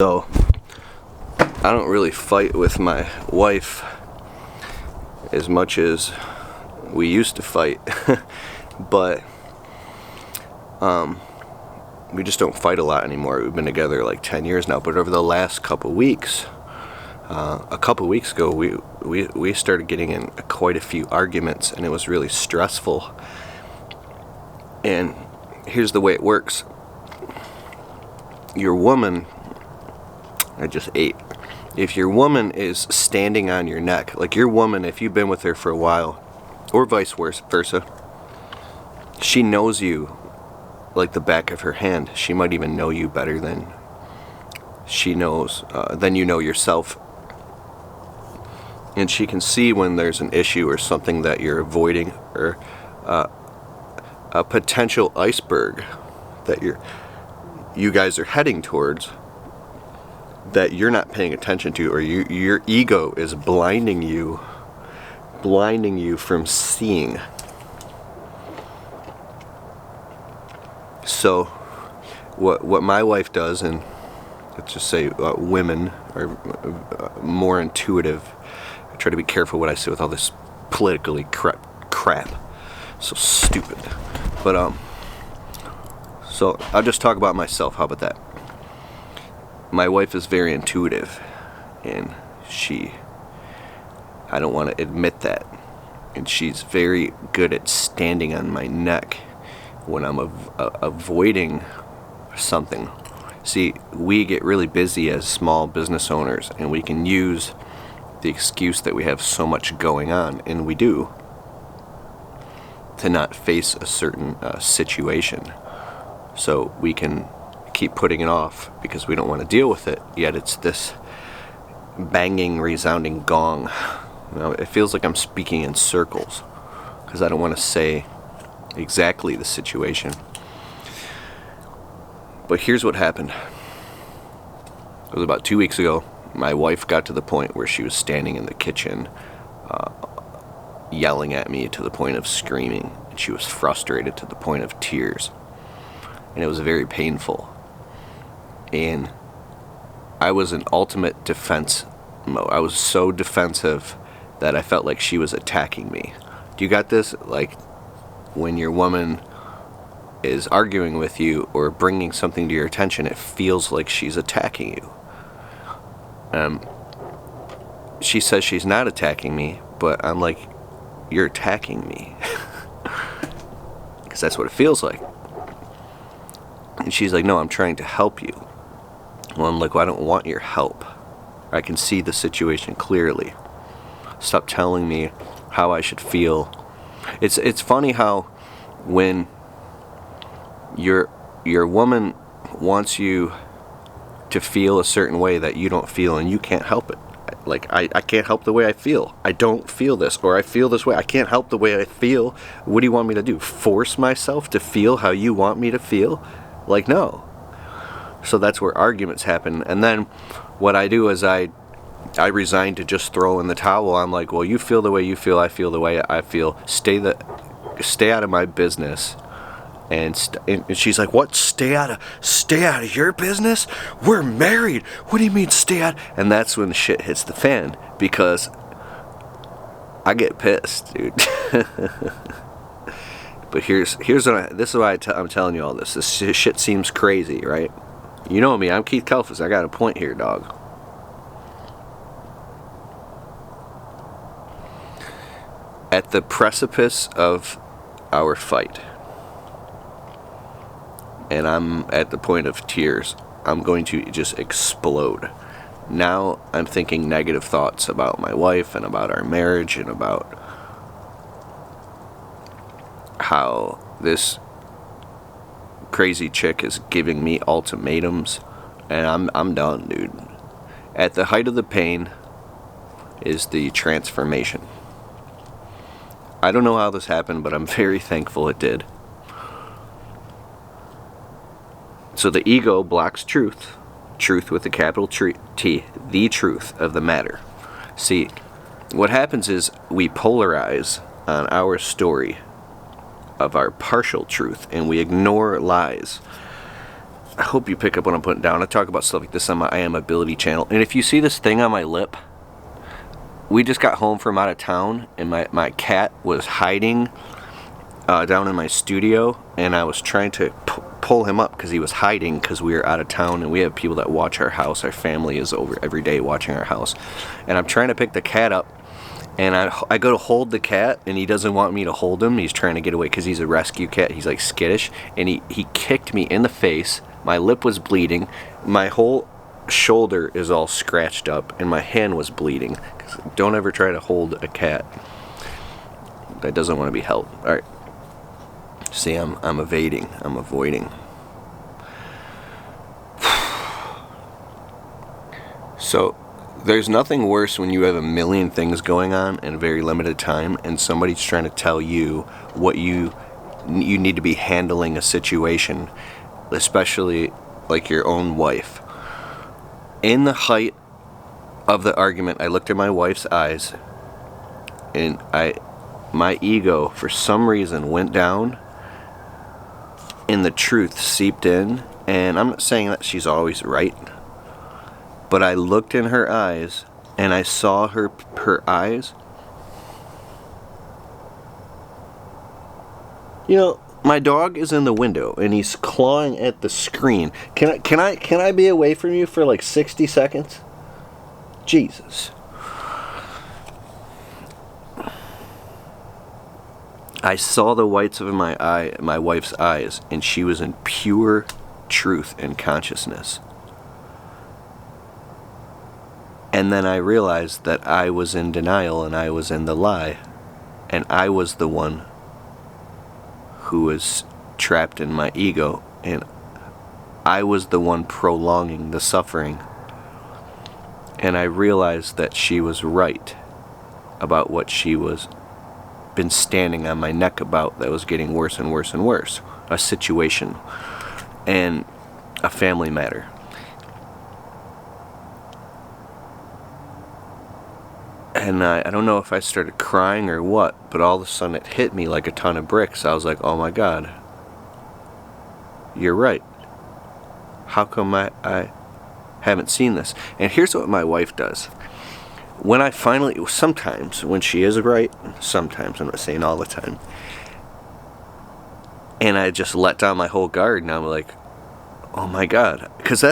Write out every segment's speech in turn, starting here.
So, I don't really fight with my wife as much as we used to fight, but we just don't fight a lot anymore. We've been together like 10 years now, but over the last couple weeks, a couple weeks ago, we started getting in quite a few arguments, and it was really stressful. And here's the way it works. Your woman, I just ate. If your woman is standing on your neck, like your woman, if you've been with her for a while, or vice versa, she knows you like the back of her hand. She might even know you better than she knows, than you know yourself. And she can see when there's an issue or something that you're avoiding, or a potential iceberg that you guys are heading towards, that you're not paying attention to, or your ego is blinding you from seeing. So what my wife does, and let's just say women are more intuitive. I try to be careful what I say with all this politically crap. So stupid. But so I'll just talk about myself. How about that? My wife is very intuitive, and I don't want to admit that, and she's very good at standing on my neck when I'm avoiding something. See, we get really busy as small business owners, and we can use the excuse that we have so much going on, and we do, to not face a certain situation. So we can keep putting it off because we don't want to deal with it, yet it's this banging, resounding gong. It feels like I'm speaking in circles because I don't want to say exactly the situation. But here's what happened. It was about 2 weeks ago. My wife got to the point where she was standing in the kitchen yelling at me to the point of screaming. And she was frustrated to the point of tears. And it was very painful. And I was in ultimate defense mode. I was so defensive that I felt like she was attacking me. Do you got this? Like when your woman is arguing with you or bringing something to your attention, it feels like she's attacking you. She says she's not attacking me, but I'm like, you're attacking me. Because that's what it feels like. And she's like, no, I'm trying to help you. Well, I'm like, well, I don't want your help. I can see the situation clearly. Stop telling me how I should feel. It's funny how when your woman wants you to feel a certain way that you don't feel, and you can't help it. Like, I can't help the way I feel. I don't feel this, or I feel this way. I can't help the way I feel. What do you want me to do? Force myself to feel how you want me to feel? Like, no. So that's where arguments happen. And then what I do is I resign to just throw in the towel. I'm like, well, you feel the way you feel, I feel the way I feel. Stay out of my business. And she's like, what? Stay out of your business? We're married. What do you mean stay out? And that's when shit hits the fan, because I get pissed, dude. But this is why I'm telling you all this. This shit seems crazy, right? You know me, I'm Keith Kelfus. I got a point here, dog. At the precipice of our fight, and I'm at the point of tears, I'm going to just explode. Now I'm thinking negative thoughts about my wife and about our marriage and about how this crazy chick is giving me ultimatums, and I'm done, dude. At the height of the pain is the transformation. I don't know how this happened, but I'm very thankful it did. So the ego blocks truth with a capital T, the truth of the matter. See, what happens is we polarize on our story of our partial truth, and we ignore lies. I hope you pick up what I'm putting down. I talk about stuff like this on my I Am Ability channel. And if you see this thing on my lip, we just got home from out of town, and my cat was hiding down in my studio, and I was trying to pull him up because he was hiding because we were out of town, and we have people that watch our house. Our family is over every day watching our house. And I'm trying to pick the cat up, and I go to hold the cat, and he doesn't want me to hold him. He's trying to get away because he's a rescue cat. He's like skittish, and he kicked me in the face. My lip was bleeding. My whole shoulder is all scratched up, and my hand was bleeding. Don't ever try to hold a cat that doesn't want to be held. All right. See, I'm evading. I'm avoiding. So, there's nothing worse when you have a million things going on in a very limited time, and somebody's trying to tell you what you need to be handling a situation, especially like your own wife. In the height of the argument, I looked at my wife's eyes, and my ego, for some reason, went down, and the truth seeped in. And I'm not saying that she's always right, but I looked in her eyes, and I saw her eyes. You know, my dog is in the window, and he's clawing at the screen. Can I be away from you for like 60 seconds? Jesus. I saw the whites of my wife's eyes, and she was in pure truth and consciousness. And then I realized that I was in denial, and I was in the lie, and I was the one who was trapped in my ego, and I was the one prolonging the suffering. And I realized that she was right about what she was been standing on my neck about, that was getting worse and worse and worse. A situation and a family matter. And I don't know if I started crying or what, but all of a sudden it hit me like a ton of bricks. I was like, oh my God, you're right. How come I haven't seen this? And here's what my wife does. When I finally, sometimes when she is right, sometimes, I'm not saying all the time, and I just let down my whole guard, and I'm like, oh my God. Because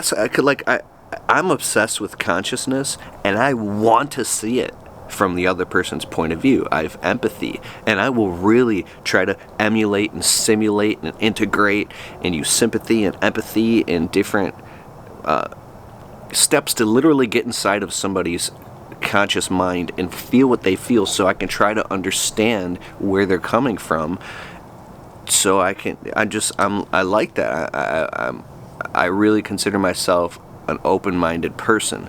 I'm obsessed with consciousness, and I want to see it from the other person's point of view. I have empathy, and I will really try to emulate and simulate and integrate and use sympathy and empathy and different steps to literally get inside of somebody's conscious mind and feel what they feel, so I can try to understand where they're coming from. So I like that. I really consider myself an open-minded person.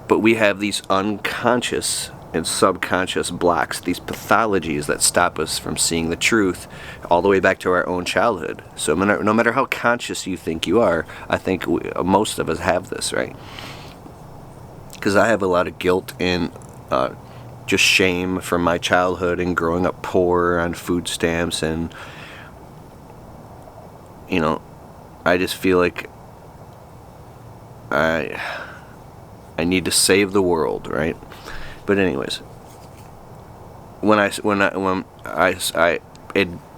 But we have these unconscious and subconscious blocks, these pathologies that stop us from seeing the truth all the way back to our own childhood. So no matter how conscious you think you are, I think most of us have this, right? Because I have a lot of guilt and just shame from my childhood and growing up poor on food stamps, and I just feel like I need to save the world, right? But anyways, when I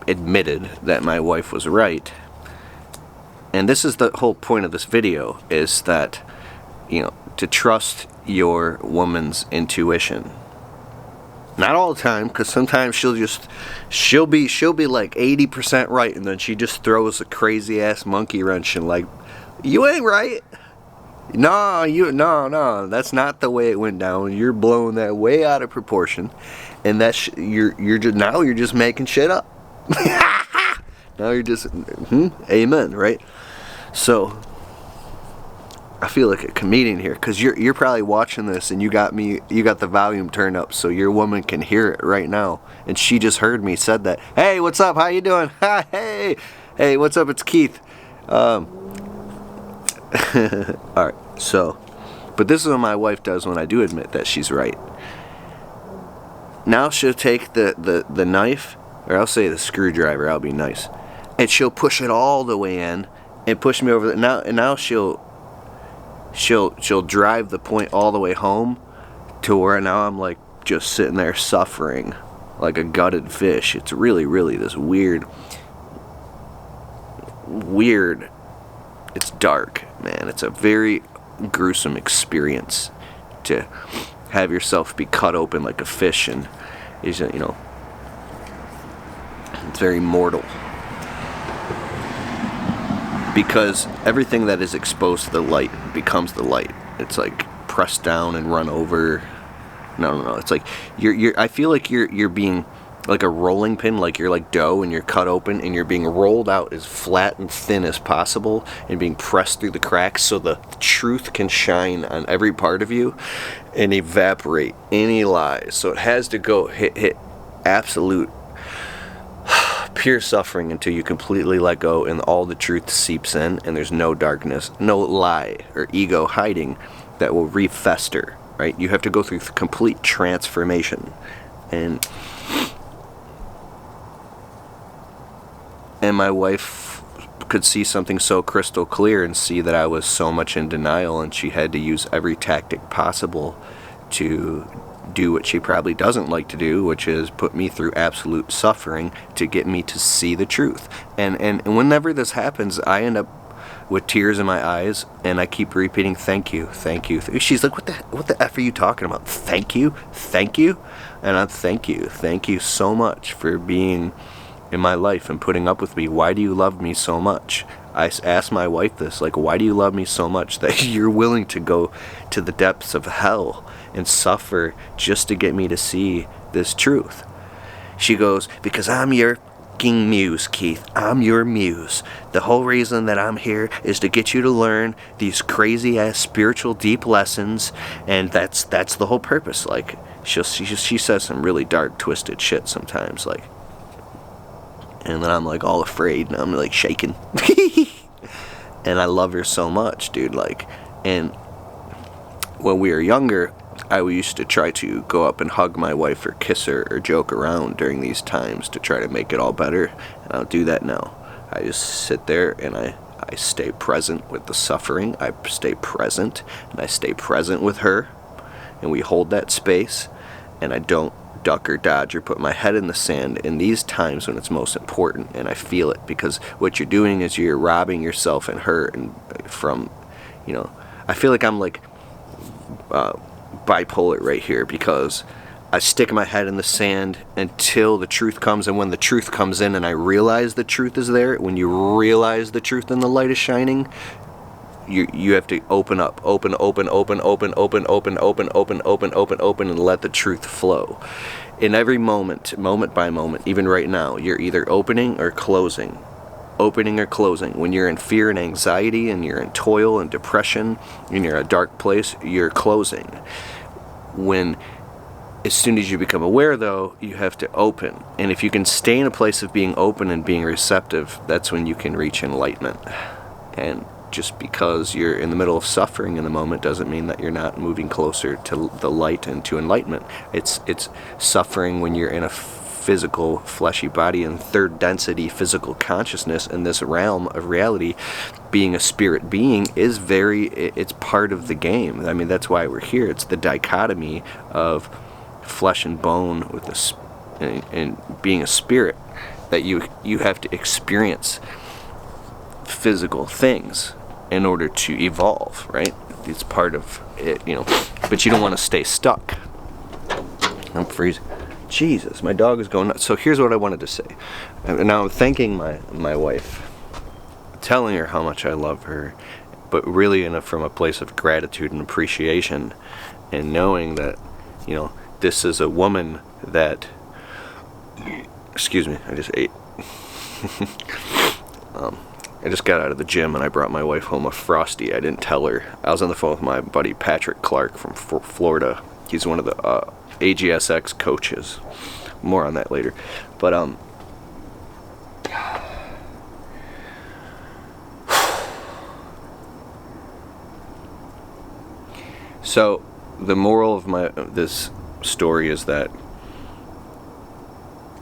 admitted that my wife was right, and this is the whole point of this video, is that to trust your woman's intuition. Not all the time, because sometimes she'll be like 80% right, and then she just throws a crazy ass monkey wrench and like, you ain't right. No, that's not the way it went down. You're blowing that way out of proportion, and you're just making shit up. Now you're just amen, right? So I feel like a comedian here, because you're probably watching this, and you got the volume turned up so your woman can hear it right now, and she just heard me said that. Hey, what's up? How you doing? Hey, what's up? It's Keith. Alright, so, but this is what my wife does when I do admit that she's right. Now she'll take the knife, or I'll say the screwdriver, I'll be nice, and she'll push it all the way in, and push me over now. And now she'll drive the point all the way home to where now I'm like just sitting there suffering like a gutted fish. It's really, really this weird, it's dark, man. It's a very gruesome experience to have yourself be cut open like a fish, and it's very mortal, because everything that is exposed to the light becomes the light. It's like pressed down and run over. No. It's like I feel like you're being like a rolling pin, like you're like dough and you're cut open and you're being rolled out as flat and thin as possible and being pressed through the cracks so the truth can shine on every part of you and evaporate any lies. So it has to go hit absolute pure suffering until you completely let go and all the truth seeps in and there's no darkness, no lie or ego hiding that will refester, right? You have to go through complete transformation. And my wife could see something so crystal clear and see that I was so much in denial, and she had to use every tactic possible to do what she probably doesn't like to do, which is put me through absolute suffering to get me to see the truth. And whenever this happens, I end up with tears in my eyes, and I keep repeating, thank you, thank you. She's like, what the F are you talking about? Thank you? And I'm thank you so much for being in my life and putting up with me. Why do you love me so much? I asked my wife this, like, why do you love me so much that you're willing to go to the depths of hell and suffer just to get me to see this truth? She goes, because I'm your fucking muse, Keith. I'm your muse. The whole reason that I'm here is to get you to learn these crazy ass spiritual deep lessons, and that's the whole purpose. Like, she says some really dark, twisted shit sometimes, like. And then I'm like all afraid and I'm like shaking. And I love her so much, dude. Like, and when we were younger, I used to try to go up and hug my wife or kiss her or joke around during these times to try to make it all better. And I don't do that now. I just sit there and I stay present with the suffering. I stay present and I stay present with her. And we hold that space, and I don't duck or dodge or put my head in the sand in these times when it's most important, and I feel it, because what you're doing is you're robbing yourself and her and from, I feel like I'm like bipolar right here, because I stick my head in the sand until the truth comes, and when the truth comes in and I realize the truth is there, when you realize the truth and the light is shining, you have to open up, open, and let the truth flow. In every moment by moment, even right now, you're either opening or closing. When you're in fear and anxiety, and you're in toil and depression, and you're in a dark place, you're closing. As soon as you become aware, though, you have to open. And if you can stay in a place of being open and being receptive, that's when you can reach enlightenment. And just because you're in the middle of suffering in the moment doesn't mean that you're not moving closer to the light and to enlightenment. It's suffering when you're in a physical, fleshy body and third density physical consciousness in this realm of reality. Being a spirit being is it's part of the game. I mean, that's why we're here. It's the dichotomy of flesh and bone with this and being a spirit, that you have to experience physical things in order to evolve, right? It's part of it, but you don't want to stay stuck. I'm freezing. Jesus, my dog is going nuts. So here's what I wanted to say. And now I'm thanking my wife, telling her how much I love her, but really from a place of gratitude and appreciation, and knowing that, this is a woman that, excuse me, I just ate. I just got out of the gym and I brought my wife home a Frosty. I didn't tell her. I was on the phone with my buddy Patrick Clark from Florida. He's one of the AGSX coaches. More on that later. But so the moral of this story is that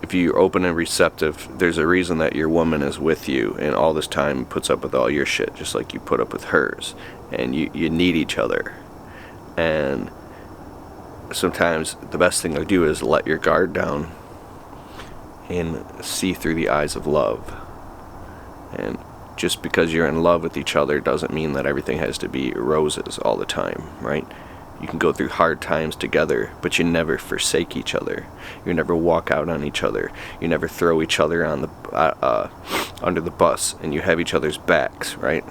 if you're open and receptive, there's a reason that your woman is with you and all this time puts up with all your shit, just like you put up with hers. And you need each other. And sometimes the best thing to do is let your guard down and see through the eyes of love. And just because you're in love with each other doesn't mean that everything has to be roses all the time, right? You can go through hard times together, but you never forsake each other. You never walk out on each other. You never throw each other on the under the bus, and you have each other's backs, right?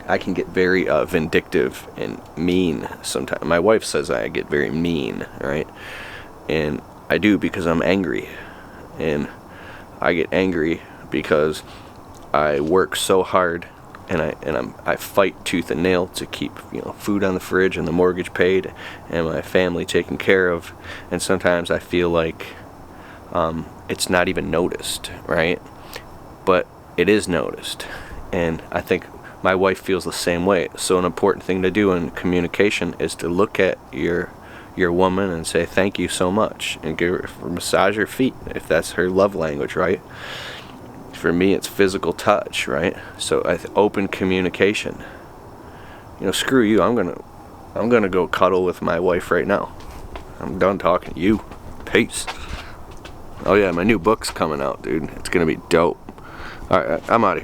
I can get very vindictive and mean sometimes. My wife says I get very mean, right? And I do, because I'm angry. And I get angry because I work so hard, and I fight tooth and nail to keep, food on the fridge and the mortgage paid and my family taken care of. And sometimes I feel like it's not even noticed, right? But it is noticed. And I think my wife feels the same way. So an important thing to do in communication is to look at your woman and say thank you so much, and give her, massage her feet if that's her love language, right? For me, it's physical touch, right? So open communication. Screw you. I'm gonna go cuddle with my wife right now. I'm done talking to you. Peace. Oh yeah, my new book's coming out, dude. It's gonna be dope. All right, I'm out of here.